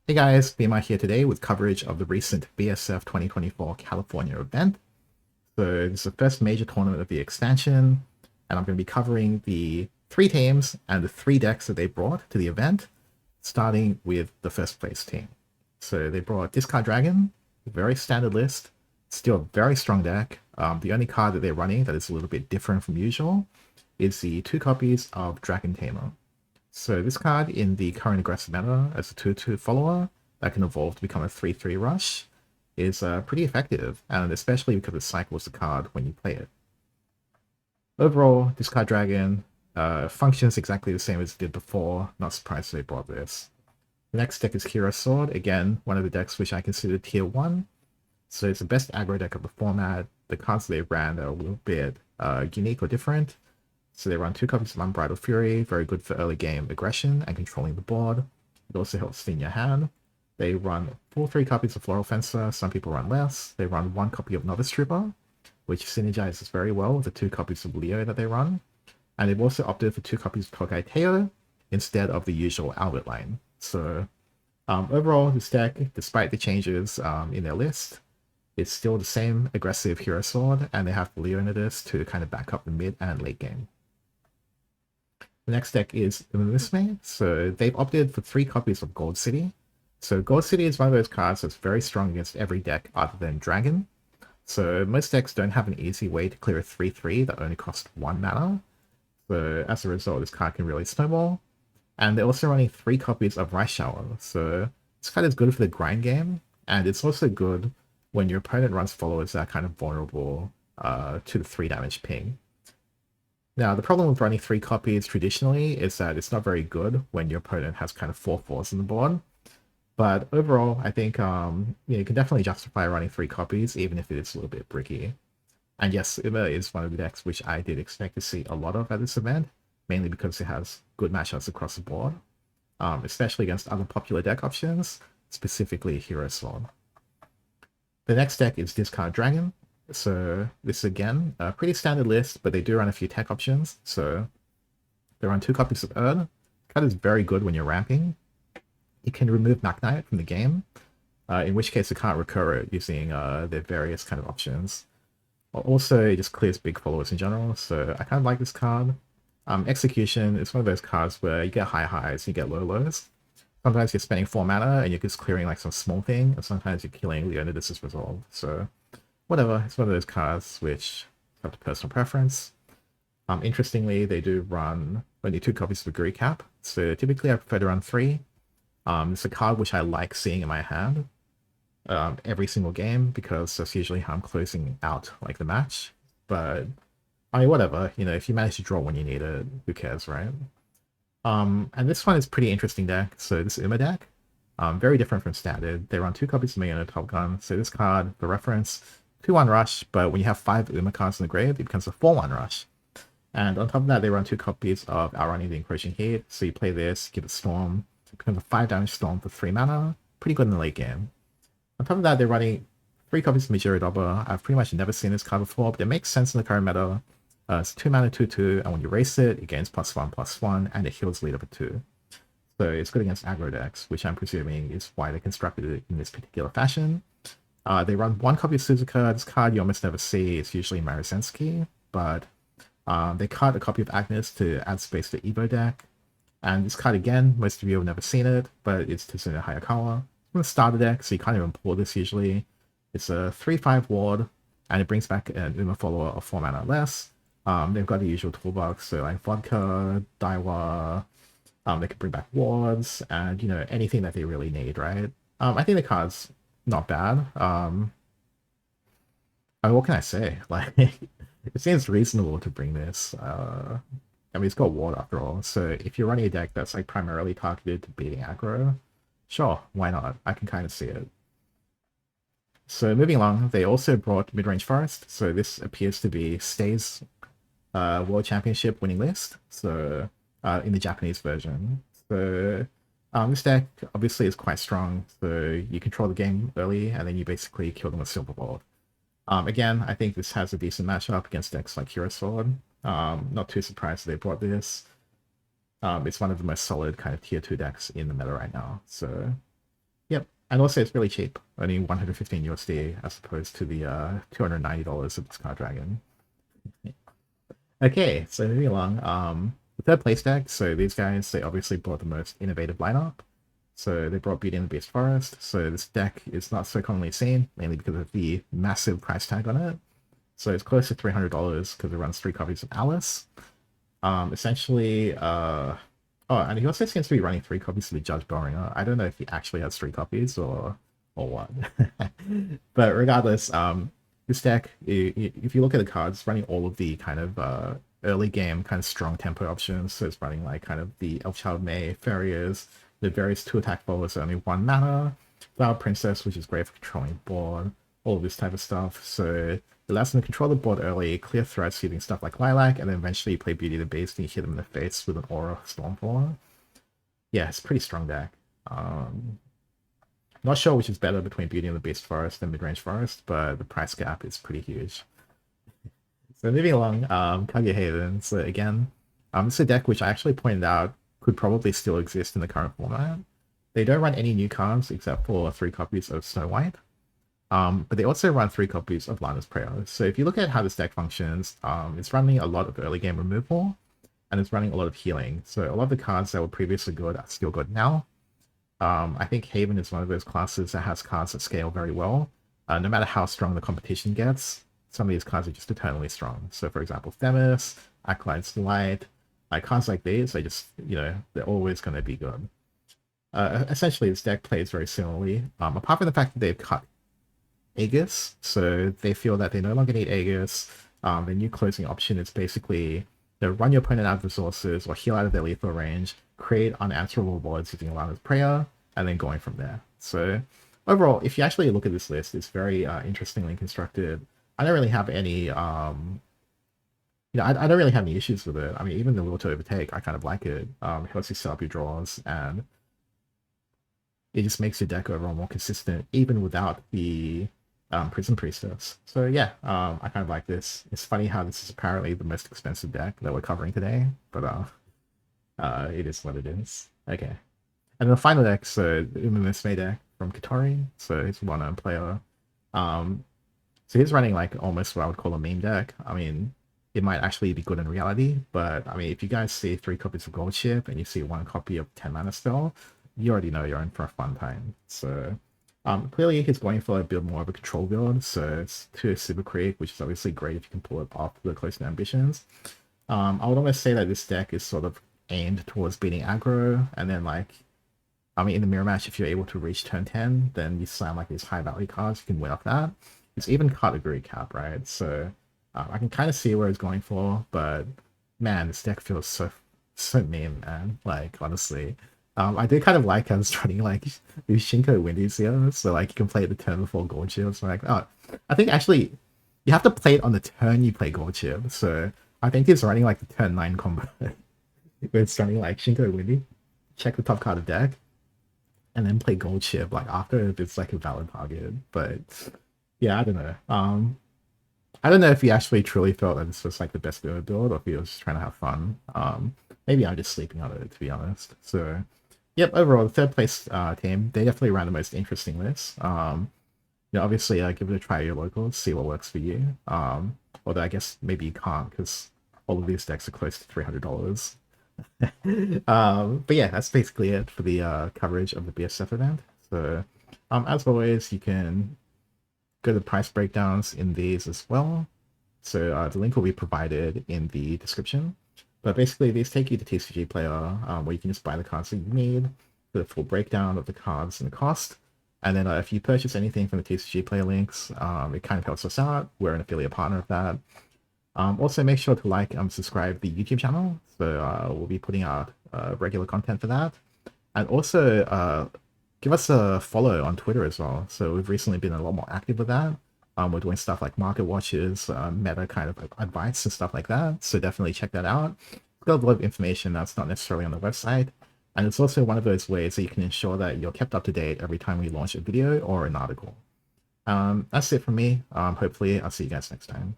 Hey guys, BMI here today with coverage of the recent BSF 2024 California event. So this is the first major tournament of the expansion, and I'm going to be covering the three teams and the three decks that they brought to the event, starting with the first place team. So they brought Discard Dragon, a very standard list, still a very strong deck. The only card that they're running that is a little bit different from usual is the 2 copies of Dragon Tamer. So this card in the current aggressive meta as a 2/2 follower that can evolve to become a 3/3 rush is pretty effective, and especially because it cycles the card when you play it. Overall, Discard Dragon functions exactly the same as it did before, not surprised they brought this. The next deck is Hero Sword, again, one of the decks which I consider tier 1. So it's the best aggro deck of the format. The cards they ran are a little bit unique or different. So they run 2 copies of Unbridled Fury, very good for early game aggression and controlling the board. It also helps thin your hand. They run full 3 copies of Floral Fencer, some people run less. They run 1 copy of Novice Trooper, which synergizes very well with the 2 copies of Leo that they run. And they've also opted for 2 copies of Tokai Teo instead of the usual Albert line. So overall, this deck, despite the changes in their list, is still the same aggressive Hero Sword, and they have the Leo in this to kind of back up the mid and late game. The next deck is Uma Musume, so they've opted for 3 copies of Gold City. So Gold City is one of those cards that's very strong against every deck other than Dragon. So most decks don't have an easy way to clear a 3/3 that only costs 1 mana. So as a result, this card can really snowball. And they're also running 3 copies of Rice Shower, so this card is good for the grind game, and it's also good when your opponent runs followers that are kind of vulnerable to the 3 damage ping. Now, the problem with running 3 copies traditionally is that it's not very good when your opponent has kind of 4/4s on the board. But overall, I think you can definitely justify running 3 copies, even if it is a little bit bricky. And yes, Uma is one of the decks which I did expect to see a lot of at this event, mainly because it has good matchups across the board, especially against other popular deck options, specifically Hero Sword. The next deck is Discard Dragon. So this is again a pretty standard list, but they do run a few tech options. So they run 2 copies of Urn. Card is very good when you're ramping. It can remove Knight from the game, in which case it can't recur it using their various kind of options. Also, it just clears big followers in general, so I kind of like this card. Execution is one of those cards where you get high highs, you get low lows. Sometimes you're spending 4 mana and you're just clearing like some small thing, and sometimes you're killing Leonidas' Resolve. So whatever, it's one of those cards which have to personal preference. Interestingly, they do run only 2 copies of Agree Cap, so typically I prefer to run 3. It's a card which I like seeing in my hand every single game, because that's usually how I'm closing out like the match. But I mean, whatever, if you manage to draw when you need it, who cares, right? And this one is pretty interesting deck. So this Uma deck, very different from standard. They run 2 copies of Megano Top Gun. So this card, for reference, 2/1 rush, but when you have 5 Uma cards in the grave, it becomes a 4/1 rush. And on top of that, they run 2 copies of Outrunning the Encroaching Heat. So you play this, give it Storm, it becomes a 5 damage Storm for 3 mana. Pretty good in the late game. On top of that, they're running 3 copies of Majora Doba. I've pretty much never seen this card before, but it makes sense in the current meta. It's 2 mana 2/2, and when you race it, it gains +1/+1, and it heals leader for 2. So it's good against aggro decks, which I'm presuming is why they constructed it in this particular fashion. They run 1 copy of Suzuka. This card you almost never see. It's usually Marisensky, but they cut a copy of Agnes to add space to Evo deck. And this card, again, most of you have never seen it, but it's Tetsuna Hayakawa. It's from the starter deck, so you can't even pull this usually. It's a 3/5 ward, and it brings back an Uma follower of 4 mana or less. They've got the usual toolbox, so like Vodka, Daiwa, they can bring back wards, and, anything that they really need, right? I think the card's not bad. I mean, what can I say? Like, it seems reasonable to bring this. I mean, it's got ward after all, so if you're running a deck that's like primarily targeted to beating aggro, sure, why not? I can kind of see it. So moving along, they also brought Midrange Forest, so this appears to be Stay's World Championship winning list, so in the Japanese version. So this deck obviously is quite strong, so you control the game early, and then you basically kill them with Silver Bolt. Again, I think this has a decent matchup against decks like Hero Sword. Not too surprised they brought this. It's one of the most solid kind of tier 2 decks in the meta right now. So And also it's really cheap, only 115 USD as opposed to the $290 of Discard Dragon. Okay, so moving along. The third place deck, so these guys, they obviously brought the most innovative lineup. So they brought Beauty and the Beast Forest. So this deck is not so commonly seen, mainly because of the massive price tag on it. So it's close to $300 because it runs 3 copies of Alice. Essentially, oh, and he also seems to be running 3 copies of the Judge Bellringer. I don't know if he actually has 3 copies or what. But regardless, this deck, if you look at the cards, it's running all of the kind of early game kind of strong tempo options. So it's running like kind of the Elfchild May, Farriers, the various 2 attack followers only 1 mana, Flower Princess, which is great for controlling board, all of this type of stuff. So it allows them to control the board early, clear threats using stuff like Lilac, and then eventually you play Beauty the Beast and you hit them in the face with an Aura Stormfall. Yeah, it's a pretty strong deck. Not sure which is better between Beauty and the Beast Forest and Midrange Forest, but the price gap is pretty huge. So moving along, Kage Haven. So again, it's a deck which I actually pointed out could probably still exist in the current format. They don't run any new cards except for 3 copies of Snow White. But they also run 3 copies of Lana's Prayer. So if you look at how this deck functions, it's running a lot of early game removal, and it's running a lot of healing. So a lot of the cards that were previously good are still good now. I think Haven is one of those classes that has cards that scale very well. No matter how strong the competition gets, some of these cards are just eternally strong. So for example, Themis, Acolyte's Light, like cards like these, they just, they're always going to be good. Essentially, this deck plays very similarly, apart from the fact that they've cut Aegis, so they feel that they no longer need Aegis. The new closing option is basically run your opponent out of resources or heal out of their lethal range, create unanswerable words using Lana's Prayer, and then going from there. So overall, if you actually look at this list, it's very interestingly constructed. I don't really have any, I don't really have any issues with it. I mean, even the Will to Overtake, I kind of like it. It helps you set up your draws, and it just makes your deck overall more consistent, even without the Prison Priestess. So yeah, I kind of like this. It's funny how this is apparently the most expensive deck that we're covering today, but it is what it is. Okay. And the final deck, so the Uma Musume deck from Katori. So he's a well-known player. So he's running like almost what I would call a meme deck. I mean, it might actually be good in reality, but I mean, if you guys see 3 copies of Gold Ship and you see 1 copy of 10 mana spell, you already know you're in for a fun time. So clearly he's going for a bit more of a control build, so it's 2 Super Creek, which is obviously great if you can pull it off the Close to Ambitions. I would almost say that this deck is sort of aimed towards beating aggro, and then like, I mean, in the mirror match, if you're able to reach turn 10, then you slam like these high value cards, you can win off that. It's even category cap, right? So I can kind of see where it's going for, but man, this deck feels so mean, man. Like, honestly. I do kind of like how it's running like these Shinko Windies here, so like you can play it the turn before Gold Shield. So like, oh, I think actually you have to play it on the turn you play Gold Shield. So I think it's running like the turn 9 combo where it's running like Shinko Windy, check the top card of deck, and then play Gold Shield like after if it's like a valid target. But yeah, I don't know. I don't know if he actually truly felt that this was like the best build, or if he was just trying to have fun. Maybe I'm just sleeping on it, to be honest. So yep, overall, the 3rd place team, they definitely ran the most interesting list. Obviously, give it a try at your locals, see what works for you. Although I guess maybe you can't, because all of these decks are close to $300. But yeah, that's basically it for the coverage of the BSF event. So as always, you can go to the price breakdowns in these as well. So the link will be provided in the description. But basically, these take you to TCG Player, where you can just buy the cards that you need, the full breakdown of the cards and the cost. And then if you purchase anything from the TCG Player links, it kind of helps us out. We're an affiliate partner of that. Also, make sure to like and subscribe the YouTube channel. So we'll be putting out regular content for that. And also, give us a follow on Twitter as well. So we've recently been a lot more active with that. We're doing stuff like market watches, meta kind of advice and stuff like that. So definitely check that out. It's got a lot of information that's not necessarily on the website. And it's also one of those ways that you can ensure that you're kept up to date every time we launch a video or an article. That's it from me. Hopefully I'll see you guys next time.